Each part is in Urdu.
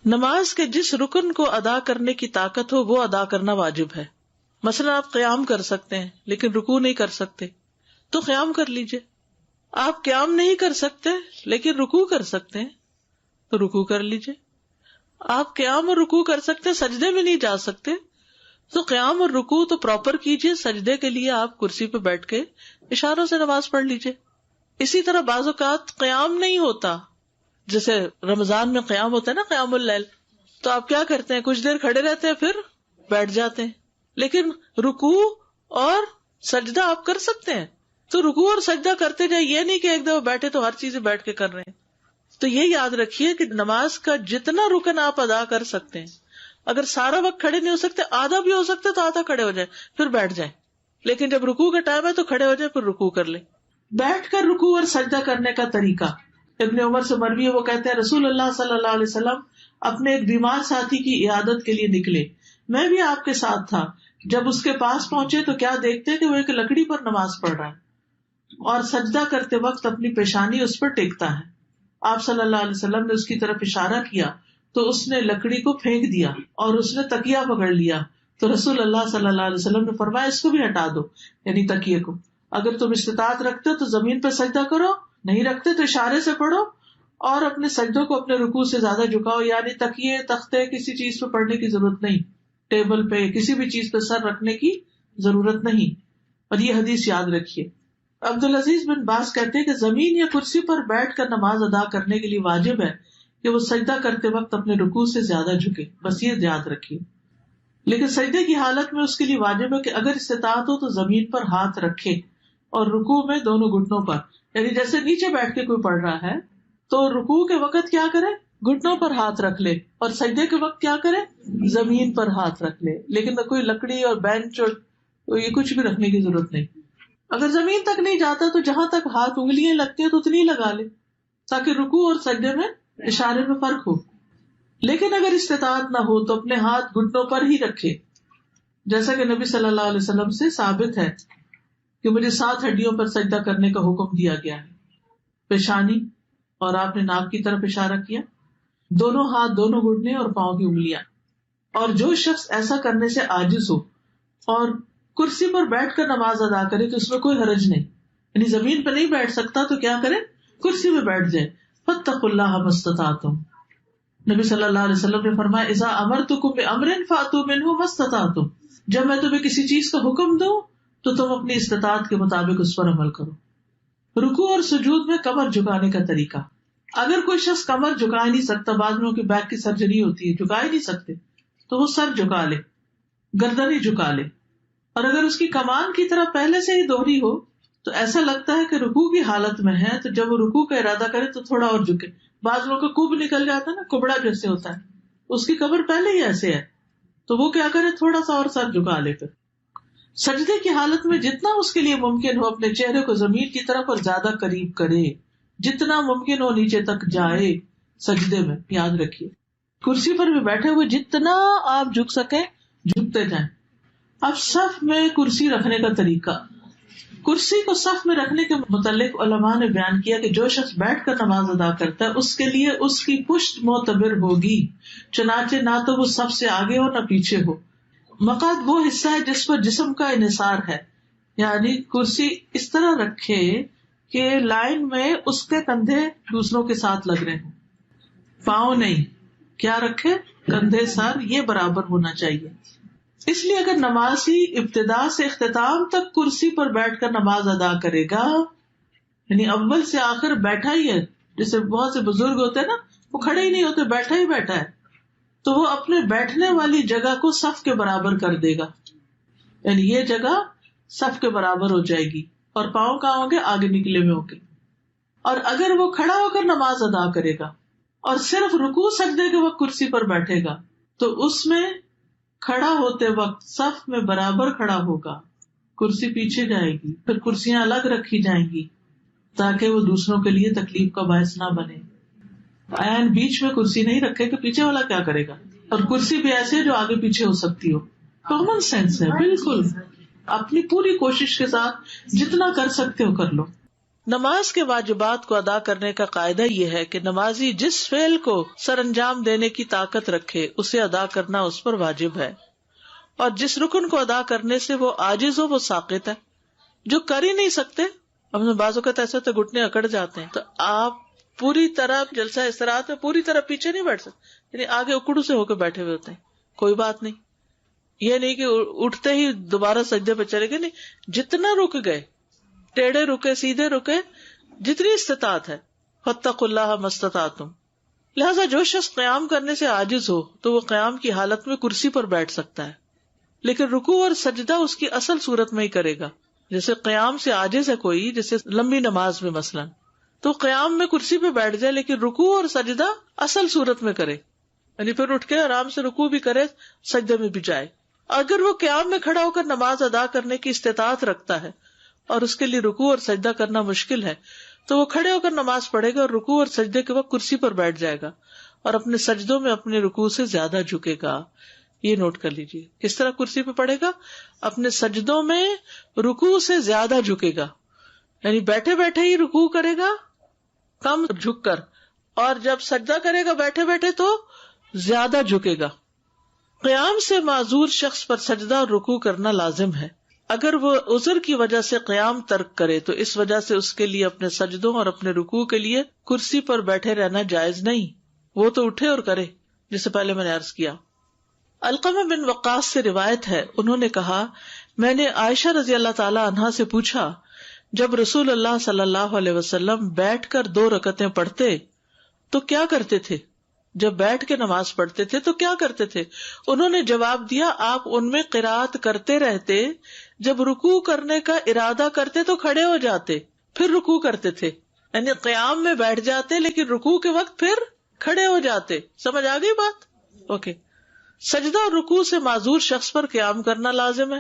نماز کے جس رکن کو ادا کرنے کی طاقت ہو وہ ادا کرنا واجب ہے. مثلا آپ قیام کر سکتے ہیں لیکن رکوع نہیں کر سکتے تو قیام کر لیجئے. آپ قیام نہیں کر سکتے لیکن رکوع کر سکتے ہیں تو رکوع کر لیجئے. آپ قیام اور رکوع کر سکتے ہیں, سجدے میں نہیں جا سکتے تو قیام اور رکوع تو پراپر کیجئے. سجدے کے لیے آپ کرسی پہ بیٹھ کے اشاروں سے نماز پڑھ لیجئے. اسی طرح بعض اوقات قیام نہیں ہوتا, جیسے رمضان میں قیام ہوتا ہے نا, قیام اللیل, تو آپ کیا کرتے ہیں, کچھ دیر کھڑے رہتے ہیں پھر بیٹھ جاتے ہیں. لیکن رکوع اور سجدہ آپ کر سکتے ہیں تو رکوع اور سجدہ کرتے جائیں, یہ نہیں کہ ایک دفعہ بیٹھے تو ہر چیزیں بیٹھ کے کر رہے ہیں. تو یہ یاد رکھیے کہ نماز کا جتنا رکن آپ ادا کر سکتے ہیں, اگر سارا وقت کھڑے نہیں ہو سکتے, آدھا بھی ہو سکتا ہے تو آدھا کھڑے ہو جائے پھر بیٹھ جائیں. لیکن جب رکوع کا ٹائم ہے تو کھڑے ہو جائے پھر رکوع کر لیں. بیٹھ کر رکوع اور سجدہ کرنے کا طریقہ ابن عمر سے مروی ہے, وہ کہتے ہیں رسول اللہ صلی اللہ علیہ وسلم اپنے ایک بیمار ساتھی کی عیادت کے لیے نکلے, میں بھی آپ کے ساتھ تھا. جب اس کے پاس پہنچے تو کیا دیکھتے کہ وہ ایک لکڑی پر نماز پڑھ رہا ہے اور سجدہ کرتے وقت اپنی پیشانی اس پر ٹیکتا ہے. آپ صلی اللہ علیہ وسلم نے اس کی طرف اشارہ کیا تو اس نے لکڑی کو پھینک دیا اور اس نے تکیہ پکڑ لیا. تو رسول اللہ صلی اللہ علیہ وسلم نے فرمایا اس کو بھی ہٹا دو, یعنی تکیے کو. اگر تم استطاعت رکھتے تو زمین پہ سجدہ کرو, نہیں رکھتے تو اشارے سے پڑھو اور اپنے سجدوں کو اپنے رکوع سے زیادہ جھکاؤ. یعنی تکیے, تختے, کسی چیز پہ پڑھنے کی ضرورت نہیں, ٹیبل پہ کسی بھی چیز پہ سر رکھنے کی ضرورت نہیں. اور یہ حدیث یاد رکھیے. عبدالعزیز بن باز کہتے ہیں کہ زمین یا کرسی پر بیٹھ کر نماز ادا کرنے کے لیے واجب ہے کہ وہ سجدہ کرتے وقت اپنے رکوع سے زیادہ جھکے, بس یہ یاد رکھیے. لیکن سجدے کی حالت میں اس کے لیے واجب ہے کہ اگر استطاعت ہو تو زمین پر ہاتھ رکھے اور رکوع میں دونوں گھٹنوں پر, یعنی جیسے نیچے بیٹھ کے کوئی پڑھ رہا ہے تو رکوع کے وقت کیا کرے, گھٹنوں پر ہاتھ رکھ لے, اور سجدے کے وقت کیا کرے, زمین پر ہاتھ رکھ لے. لیکن کوئی لکڑی اور بینچ اور یہ کچھ بھی رکھنے کی ضرورت نہیں. اگر زمین تک نہیں جاتا تو جہاں تک ہاتھ انگلیاں لگتی ہیں تو اتنی لگا لے تاکہ رکوع اور سجدے میں اشارے میں فرق ہو. لیکن اگر استطاعت نہ ہو تو اپنے ہاتھ گھٹنوں پر ہی رکھے, جیسا کہ نبی صلی اللہ علیہ وسلم سے ثابت ہے کہ مجھے 7 ہڈیوں پر سجدہ کرنے کا حکم دیا گیا ہے. پیشانی, اور آپ نے ناک کی طرف اشارہ کیا, دونوں ہاتھ, دونوں گھٹنے اور پاؤں کی انگلیاں. اور جو شخص ایسا کرنے سے عاجز ہو اور کرسی پر بیٹھ کر نماز ادا کرے تو اس میں کوئی حرج نہیں. یعنی زمین پہ نہیں بیٹھ سکتا تو کیا کرے, کرسی میں بیٹھ جائے. فاتقوا اللہ ما استطعتم. نبی صلی اللہ علیہ وسلم نے فرمایا اذا امرتکم بامر فاتوا منہ ما استطعتم. جب میں تمہیں کسی چیز کا حکم دوں تو تم اپنی استطاعت کے مطابق اس پر عمل کرو. رکوع اور سجود میں کمر جھکانے کا طریقہ. اگر کوئی شخص کمر جھکا نہیں سکتا, بعض لوگوں کی بیک کی سرجری ہوتی ہے, جھکا ہی نہیں سکتے, تو وہ سر جھکا لے, گردن ہی جھکا لے. اور اگر اس کی کمان کی طرح پہلے سے ہی دوہری ہو تو ایسا لگتا ہے کہ رکوع کی حالت میں ہے, تو جب وہ رکوع کا ارادہ کرے تو تھوڑا اور جھکے. بعض لوگوں کا کب نکل جاتا ہے نا, کبڑا جیسے ہوتا ہے, اس کی کمر پہلے ہی ایسے ہے, تو وہ کیا کرے, تھوڑا سا اور سر جھکا لے. پھر سجدے کی حالت میں جتنا اس کے لیے ممکن ہو اپنے چہرے کو زمین کی طرف اور زیادہ قریب کرے, جتنا ممکن ہو نیچے تک جائے سجدے میں. یاد رکھیے کرسی پر بھی بیٹھے ہوئے جتنا آپ جھک سکیں جھکتے جائیں. اب صف میں کرسی رکھنے کا طریقہ. کرسی کو صف میں رکھنے کے متعلق علماء نے بیان کیا کہ جو شخص بیٹھ کر نماز ادا کرتا ہے اس کے لیے اس کی پشت معتبر ہوگی, چنانچہ نہ تو وہ صف سے آگے ہو نہ پیچھے ہو. مقعد وہ حصہ ہے جس پر جسم کا انحصار ہے, یعنی کرسی اس طرح رکھے کہ لائن میں اس کے کندھے دوسروں کے ساتھ لگ رہے ہوں, پاؤں نہیں. کیا رکھے, کندھے, سر یہ برابر ہونا چاہیے. اس لیے اگر نمازی ابتدا سے اختتام تک کرسی پر بیٹھ کر نماز ادا کرے گا, یعنی اول سے آخر بیٹھا ہی ہے, جیسے بہت سے بزرگ ہوتے ہیں نا, وہ کھڑے ہی نہیں ہوتے, بیٹھا ہی بیٹھا ہے, تو وہ اپنے بیٹھنے والی جگہ کو صف کے برابر کر دے گا. یعنی یہ جگہ صف کے برابر ہو جائے گی اور پاؤں کہاں ہوں گے, آگے نکلے ہوئے ہوں گے. اور اگر وہ کھڑا ہو کر نماز ادا کرے گا اور صرف رکوع سجدے کے وقت کرسی پر بیٹھے گا تو اس میں کھڑا ہوتے وقت صف میں برابر کھڑا ہوگا, کرسی پیچھے جائے گی, پھر کرسیاں الگ رکھی جائیں گی تاکہ وہ دوسروں کے لیے تکلیف کا باعث نہ بنے. عین بیچ میں کرسی نہیں رکھے کہ پیچھے والا کیا کرے گا, اور کرسی بھی ایسے جو آگے پیچھے ہو سکتی ہو. کامن سینس ہے بالکل. اپنی پوری کوشش کے ساتھ جتنا کر سکتے ہو کر لو. نماز کے واجبات کو ادا کرنے کا قاعدہ یہ ہے کہ نمازی جس فعل کو سر انجام دینے کی طاقت رکھے اسے ادا کرنا اس پر واجب ہے، اور جس رکن کو ادا کرنے سے وہ عاجز ہو وہ ساقط ہے۔ جو کر ہی نہیں سکتے، ہم نے بعض اوقات ایسے تو گھٹنے اکڑ جاتے ہیں، تو آپ پوری طرح جلسہ استراحت میں پوری طرح پیچھے نہیں بیٹھ سکتے، یعنی آگے اکڑو سے ہو کے بیٹھے ہوئے ہوتے ہیں، کوئی بات نہیں، یہ نہیں کہ اٹھتے ہی دوبارہ سجدے پہ چلے گئے، نہیں، جتنا رک گئے، ٹیڑھے رکے سیدھے رکے، جتنی استطاعت ہے، فاتقوا اللہ ما استطعتم۔ لہذا جو شخص قیام کرنے سے عاجز ہو تو وہ قیام کی حالت میں کرسی پر بیٹھ سکتا ہے، لیکن رکوع اور سجدہ اس کی اصل صورت میں ہی کرے گا۔ جیسے قیام سے عاجز ہے کوئی، جیسے لمبی نماز میں مثلا، تو قیام میں کرسی پہ بیٹھ جائے لیکن رکوع اور سجدہ اصل صورت میں کرے، یعنی پھر اٹھ کے آرام سے رکوع بھی کرے، سجدے میں بھی جائے۔ اگر وہ قیام میں کھڑا ہو کر نماز ادا کرنے کی استطاعت رکھتا ہے اور اس کے لیے رکوع اور سجدہ کرنا مشکل ہے تو وہ کھڑے ہو کر نماز پڑھے گا اور رکوع اور سجدے کے وقت کرسی پر بیٹھ جائے گا اور اپنے سجدوں میں اپنے رکوع سے زیادہ جھکے گا۔ یہ نوٹ کر لیجیے، کس طرح کرسی پہ پڑھے گا؟ اپنے سجدوں میں رکوع سے زیادہ جھکے گا، یعنی بیٹھے بیٹھے ہی رکوع کرے گا کم جھک کر، اور جب سجدہ کرے گا بیٹھے بیٹھے تو زیادہ جھکے گا۔ قیام سے معذور شخص پر سجدہ اور رکوع کرنا لازم ہے۔ اگر وہ عذر کی وجہ سے قیام ترک کرے تو اس وجہ سے اس کے لیے اپنے سجدوں اور اپنے رکوع کے لیے کرسی پر بیٹھے رہنا جائز نہیں، وہ تو اٹھے اور کرے، جسے پہلے میں نے عرض کیا۔ علقمہ بن وقاص سے روایت ہے، انہوں نے کہا، میں نے عائشہ رضی اللہ تعالی عنہا سے پوچھا، جب رسول اللہ صلی اللہ علیہ وسلم بیٹھ کر 2 رکعتیں پڑھتے تو کیا کرتے تھے؟ جب بیٹھ کے نماز پڑھتے تھے تو کیا کرتے تھے؟ انہوں نے جواب دیا، آپ ان میں قرات کرتے رہتے، جب رکوع کرنے کا ارادہ کرتے تو کھڑے ہو جاتے، پھر رکوع کرتے تھے، یعنی قیام میں بیٹھ جاتے لیکن رکوع کے وقت پھر کھڑے ہو جاتے۔ سمجھ آ گئی بات؟ اوکے۔ سجدہ اور رکوع سے معذور شخص پر قیام کرنا لازم ہے،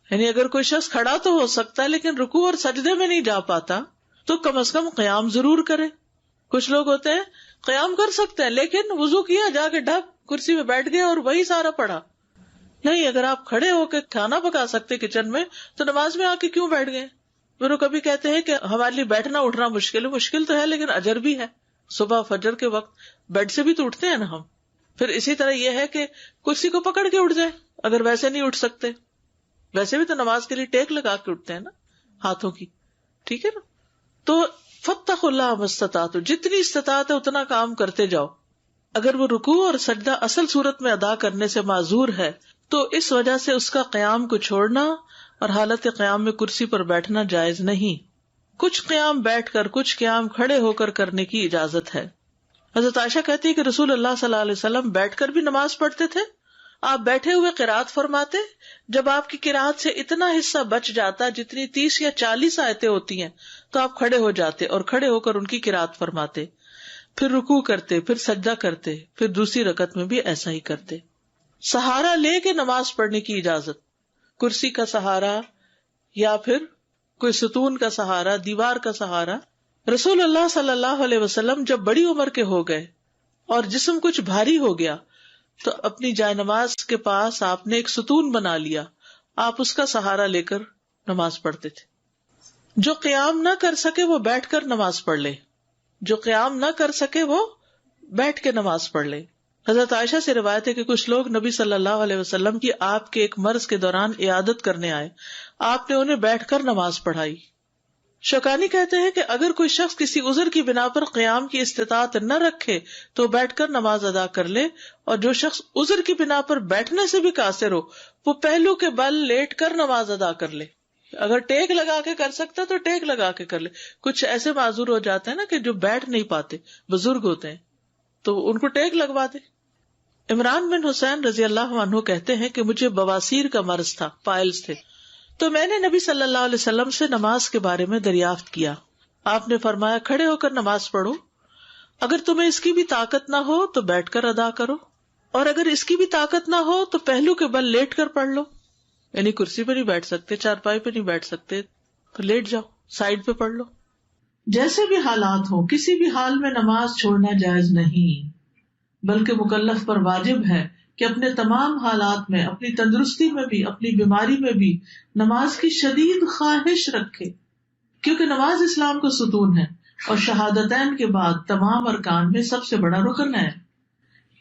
یعنی اگر کوئی شخص کھڑا تو ہو سکتا ہے لیکن رکوع اور سجدے میں نہیں جا پاتا تو کم از کم قیام ضرور کرے۔ کچھ لوگ ہوتے ہیں قیام کر سکتے ہیں لیکن وضو کیا، جا کے ڈھک کرسی میں بیٹھ گئے اور وہی سارا پڑھا۔ نہیں، اگر آپ کھڑے ہو کے کھانا پکا سکتے کچن میں تو نماز میں آ کے کیوں بیٹھ گئے؟ پھر وہ کبھی کہتے ہیں کہ ہمارے لیے بیٹھنا اٹھنا مشکل تو ہے لیکن اجر بھی ہے، صبح فجر کے وقت بیڈ سے بھی تو اٹھتے ہیں نا ہم۔ پھر اسی طرح یہ ہے کہ کرسی کو پکڑ کے اٹھ جائے اگر ویسے نہیں اٹھ سکتے، ویسے بھی تو نماز کے لیے ٹیک لگا کے اٹھتے ہیں نا ہاتھوں کی، ٹھیک ہے نا؟ تو فاتقوا اللہ ما استطعتم، جتنی استطاعت ہے اتنا کام کرتے جاؤ۔ اگر وہ رکوع اور سجدہ اصل صورت میں ادا کرنے سے معذور ہے تو اس وجہ سے اس کا قیام کو چھوڑنا اور حالت قیام میں کرسی پر بیٹھنا جائز نہیں۔ کچھ قیام بیٹھ کر، کچھ قیام کھڑے ہو کر کرنے کی اجازت ہے۔ حضرت عائشہ کہتی ہے کہ رسول اللہ صلی اللہ علیہ وسلم بیٹھ کر بھی نماز پڑھتے تھے، آپ بیٹھے ہوئے قرات فرماتے، جب آپ کی قرات سے اتنا حصہ بچ جاتا جتنی 30 یا 40 آیتیں ہوتی ہیں تو آپ کھڑے ہو جاتے اور کھڑے ہو کر ان کی قرات فرماتے، پھر رکوع کرتے، پھر سجدہ کرتے، پھر دوسری رکعت میں بھی ایسا ہی کرتے۔ سہارا لے کے نماز پڑھنے کی اجازت، کرسی کا سہارا یا پھر کوئی ستون کا سہارا، دیوار کا سہارا۔ رسول اللہ صلی اللہ علیہ وسلم جب بڑی عمر کے ہو گئے اور جسم کچھ بھاری ہو گیا تو اپنی جائے نماز کے پاس آپ نے ایک ستون بنا لیا، آپ اس کا سہارا لے کر نماز پڑھتے تھے۔ جو قیام نہ کر سکے وہ بیٹھ کر نماز پڑھ لے، جو قیام نہ کر سکے وہ بیٹھ کے نماز پڑھ لے۔ حضرت عائشہ سے روایت ہے کہ کچھ لوگ نبی صلی اللہ علیہ وسلم کی آپ کے ایک مرض کے دوران عیادت کرنے آئے، آپ نے انہیں بیٹھ کر نماز پڑھائی۔ شوکانی کہتے ہیں کہ اگر کوئی شخص کسی عذر کی بنا پر قیام کی استطاعت نہ رکھے تو بیٹھ کر نماز ادا کر لے، اور جو شخص عذر کی بنا پر بیٹھنے سے بھی قاصر ہو وہ پہلو کے بل لیٹ کر نماز ادا کر لے۔ اگر ٹیک لگا کے کر سکتا تو ٹیک لگا کے کر لے۔ کچھ ایسے معذور ہو جاتے ہیں نا کہ جو بیٹھ نہیں پاتے، بزرگ ہوتے ہیں، تو ان کو ٹیک لگوا دے۔ عمران بن حسین رضی اللہ عنہ کہتے ہیں کہ مجھے بواسیر کا مرض تھا، پائلز تھے، تو میں نے نبی صلی اللہ علیہ وسلم سے نماز کے بارے میں دریافت کیا۔ آپ نے فرمایا، کھڑے ہو کر نماز پڑھو، اگر تمہیں اس کی بھی طاقت نہ ہو تو بیٹھ کر ادا کرو، اور اگر اس کی بھی طاقت نہ ہو تو پہلو کے بل لیٹ کر پڑھ لو، یعنی کرسی پہ نہیں بیٹھ سکتے، چارپائی پہ نہیں بیٹھ سکتے تو لیٹ جاؤ، سائڈ پہ پڑھ لو۔ جیسے بھی حالات ہوں کسی بھی حال میں نماز چھوڑنا جائز نہیں، بلکہ مکلف پر واجب ہے کہ اپنے تمام حالات میں، اپنی تندرستی میں بھی، اپنی بیماری میں بھی نماز کی شدید خواہش رکھے، کیونکہ نماز اسلام کا ستون ہے اور شہادتین کے بعد تمام ارکان میں سب سے بڑا رکن ہے.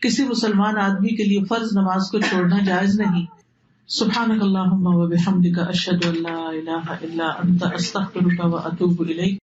کسی مسلمان آدمی کے لیے فرض نماز کو چھوڑنا جائز نہیں. سبحانک اللہم و بحمدک اشہد ان لا الہ الا انت استغفرک و اتوب الیک.